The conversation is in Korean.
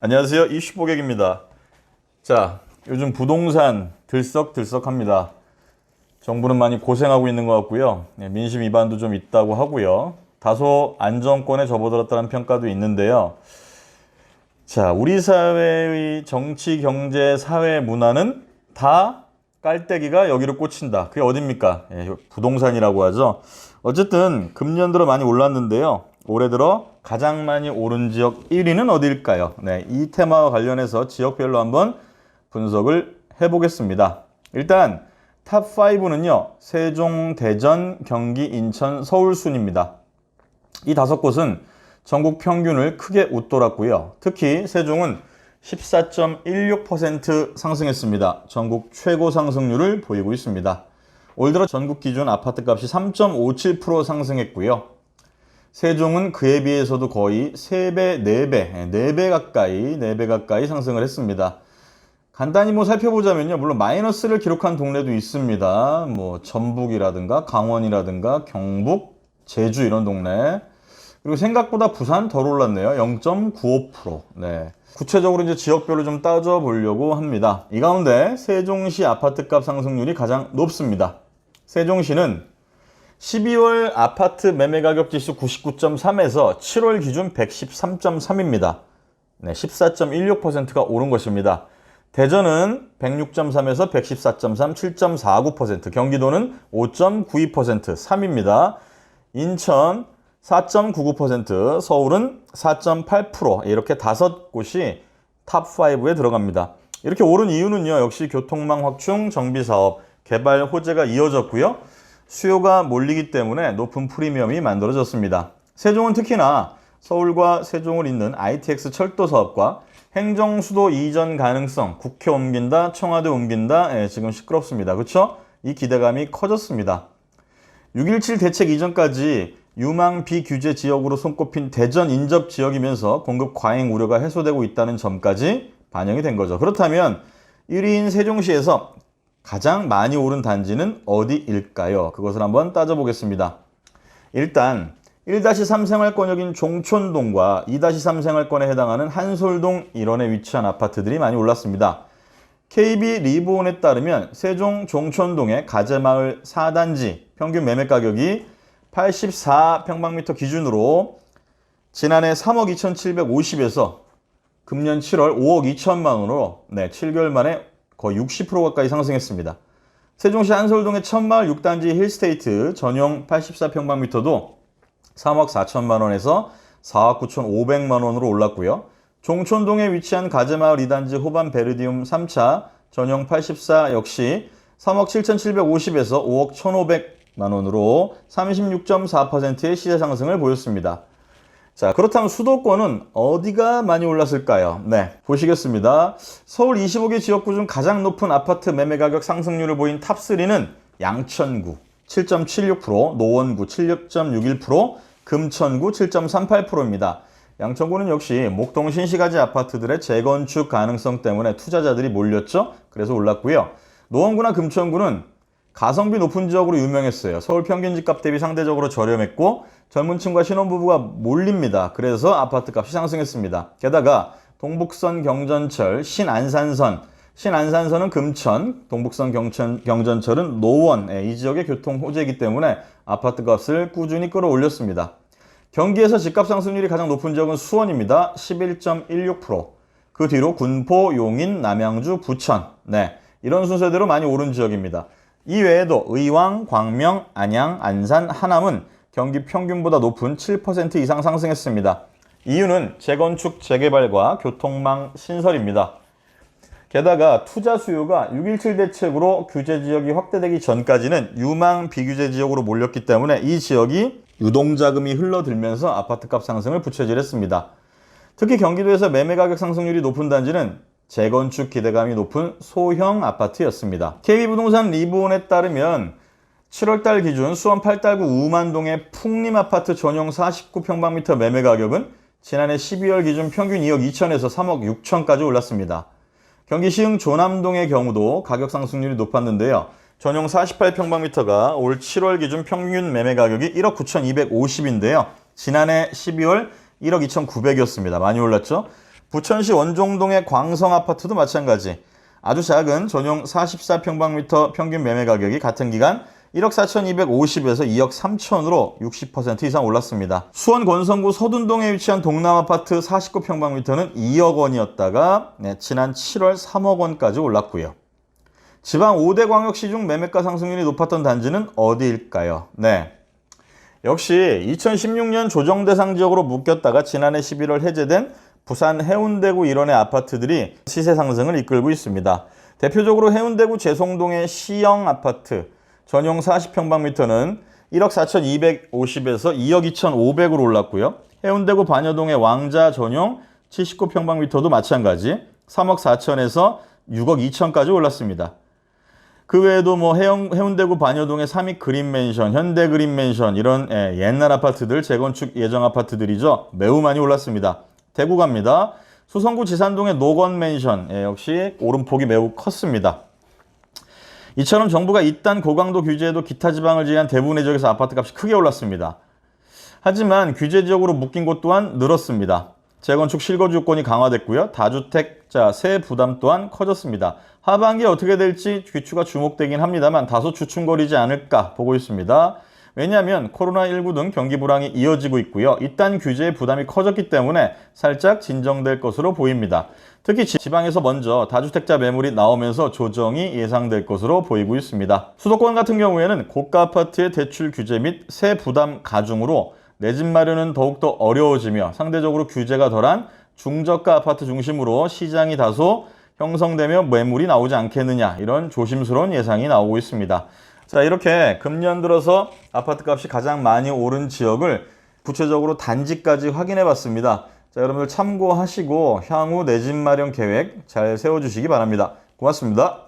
안녕하세요. 이슈보객입니다. 자, 요즘 부동산 들썩들썩합니다. 정부는 많이 고생하고 있는 것 같고요. 민심 위반도 좀 있다고 하고요. 다소 안정권에 접어들었다는 평가도 있는데요. 자, 우리 사회의 정치, 경제, 사회, 문화는 다 깔때기가 여기로 꽂힌다. 그게 어딥니까? 부동산이라고 하죠. 어쨌든 금년 들어 많이 올랐는데요. 올해 들어 가장 많이 오른 지역 1위는 어디일까요? 네, 이 테마와 관련해서 지역별로 한번 분석을 해보겠습니다. 일단 탑 5는요. 세종, 대전, 경기, 인천, 서울 순입니다. 이 5곳은 전국 평균을 크게 웃돌았고요. 특히 세종은 14.16% 상승했습니다. 전국 최고 상승률을 보이고 있습니다. 올 들어 전국 기준 아파트값이 3.57% 상승했고요. 세종은 그에 비해서도 거의 3배, 4배 가까이 상승을 했습니다. 간단히 살펴보자면요. 물론 마이너스를 기록한 동네도 있습니다. 전북이라든가 강원이라든가 경북, 제주 이런 동네. 그리고 생각보다 부산 덜 올랐네요. 0.95%. 네. 구체적으로 이제 지역별로 좀 따져보려고 합니다. 이 가운데 세종시 아파트값 상승률이 가장 높습니다. 세종시는 12월 아파트 매매가격 지수 99.3에서 7월 기준 113.3입니다. 네, 14.16%가 오른 것입니다. 대전은 106.3에서 114.3, 7.49%, 경기도는 5.92%, 3입니다. 인천 4.99%, 서울은 4.8%, 이렇게 5곳이 탑5에 들어갑니다. 이렇게 오른 이유는요, 역시 교통망 확충, 정비사업, 개발 호재가 이어졌고요. 수요가 몰리기 때문에 높은 프리미엄이 만들어졌습니다. 세종은 특히나 서울과 세종을 잇는 ITX 철도 사업과 행정수도 이전 가능성, 국회 옮긴다, 청와대 옮긴다, 지금 시끄럽습니다. 그렇죠? 이 기대감이 커졌습니다. 6.17 대책 이전까지 유망 비규제 지역으로 손꼽힌 대전 인접 지역이면서 공급 과잉 우려가 해소되고 있다는 점까지 반영이 된 거죠. 그렇다면 1위인 세종시에서 가장 많이 오른 단지는 어디일까요? 그것을 한번 따져보겠습니다. 일단 1-3 생활권역인 종촌동과 2-3 생활권에 해당하는 한솔동 일원에 위치한 아파트들이 많이 올랐습니다. KB 리본에 따르면 세종 종촌동의 가재마을 4단지 평균 매매가격이 84평방미터 기준으로 지난해 3억 2,750에서 금년 7월 5억 2천만 원으로 7개월 만에 거의 60% 가까이 상승했습니다. 세종시 한솔동의 천마을 6단지 힐스테이트 전용 84평방미터도 3억 4천만 원에서 4억 9천5백만 원으로 올랐고요. 종촌동에 위치한 가재마을 2단지 호반 베르디움 3차 전용 84 역시 3억 7,750에서 5억 1,500만 원으로 36.4%의 시세 상승을 보였습니다. 자, 그렇다면 수도권은 어디가 많이 올랐을까요? 네, 보시겠습니다. 서울 25개 지역구 중 가장 높은 아파트 매매가격 상승률을 보인 탑3는 양천구 7.76%, 노원구 7.61%, 금천구 7.38%입니다. 양천구는 역시 목동 신시가지 아파트들의 재건축 가능성 때문에 투자자들이 몰렸죠. 그래서 올랐고요. 노원구나 금천구는 가성비 높은 지역으로 유명했어요. 서울 평균 집값 대비 상대적으로 저렴했고 젊은 층과 신혼부부가 몰립니다. 그래서 아파트값이 상승했습니다. 게다가 동북선 경전철, 신안산선은 금천, 동북선 경전철은 노원, 이 지역의 교통 호재이기 때문에 아파트값을 꾸준히 끌어올렸습니다. 경기에서 집값 상승률이 가장 높은 지역은 수원입니다. 11.16%. 그 뒤로 군포, 용인, 남양주, 부천. 네, 이런 순서대로 많이 오른 지역입니다. 이 외에도 의왕, 광명, 안양, 안산, 하남은 경기 평균보다 높은 7% 이상 상승했습니다. 이유는 재건축, 재개발과 교통망 신설입니다. 게다가 투자 수요가 6.17 대책으로 규제 지역이 확대되기 전까지는 유망 비규제 지역으로 몰렸기 때문에 이 지역이 유동자금이 흘러들면서 아파트값 상승을 부채질했습니다. 특히 경기도에서 매매가격 상승률이 높은 단지는 재건축 기대감이 높은 소형 아파트였습니다. KB부동산 리본에 따르면 7월달 기준 수원 8달구 우만동의 풍림아파트 전용 49평방미터 매매가격은 지난해 12월 기준 평균 2억 2천에서 3억 6천까지 올랐습니다. 경기 시흥 조남동의 경우도 가격 상승률이 높았는데요. 전용 48평방미터가 올 7월 기준 평균 매매가격이 1억 9,250인데요. 지난해 12월 1억 2,900이었습니다. 많이 올랐죠? 부천시 원종동의 광성 아파트도 마찬가지. 아주 작은 전용 44평방미터 평균 매매 가격이 같은 기간 1억 4,250에서 2억 3천으로 60% 이상 올랐습니다. 수원 권성구 서둔동에 위치한 동남아파트 49평방미터는 2억 원이었다가 지난 7월 3억 원까지 올랐고요. 지방 5대 광역시 중 매매가 상승률이 높았던 단지는 어디일까요? 네, 역시 2016년 조정대상 지역으로 묶였다가 지난해 11월 해제된 부산 해운대구 일원의 아파트들이 시세 상승을 이끌고 있습니다. 대표적으로 해운대구 제송동의 시영 아파트 전용 40평방미터는 1억 4,250에서 2억 2,500으로 올랐고요. 해운대구 반여동의 왕자 전용 79평방미터도 마찬가지 3억 4천에서 6억 2천까지 올랐습니다. 그 외에도 해운대구 반여동의 삼익 그린맨션, 현대 그린맨션 이런 옛날 아파트들, 재건축 예정 아파트들이죠. 매우 많이 올랐습니다. 대구 갑니다. 수성구 지산동의 노건맨션 역시 오름폭이 매우 컸습니다. 이처럼 정부가 이딴 고강도 규제에도 기타 지방을 제외한 대부분의 지역에서 아파트값이 크게 올랐습니다. 하지만 규제 지역으로 묶인 곳 또한 늘었습니다. 재건축 실거주 요건이 강화됐고요. 다주택자 세 부담 또한 커졌습니다. 하반기에 어떻게 될지 귀추가 주목되긴 합니다만 다소 주춤거리지 않을까 보고 있습니다. 왜냐하면 코로나19 등 경기 불황이 이어지고 있고요. 이딴 규제의 부담이 커졌기 때문에 살짝 진정될 것으로 보입니다. 특히 지방에서 먼저 다주택자 매물이 나오면서 조정이 예상될 것으로 보이고 있습니다. 수도권 같은 경우에는 고가 아파트의 대출 규제 및 세 부담 가중으로 내 집 마련은 더욱더 어려워지며 상대적으로 규제가 덜한 중저가 아파트 중심으로 시장이 다소 형성되며 매물이 나오지 않겠느냐 이런 조심스러운 예상이 나오고 있습니다. 자, 이렇게 금년 들어서 아파트값이 가장 많이 오른 지역을 구체적으로 단지까지 확인해 봤습니다. 자, 여러분들 참고하시고 향후 내 집 마련 계획 잘 세워주시기 바랍니다. 고맙습니다.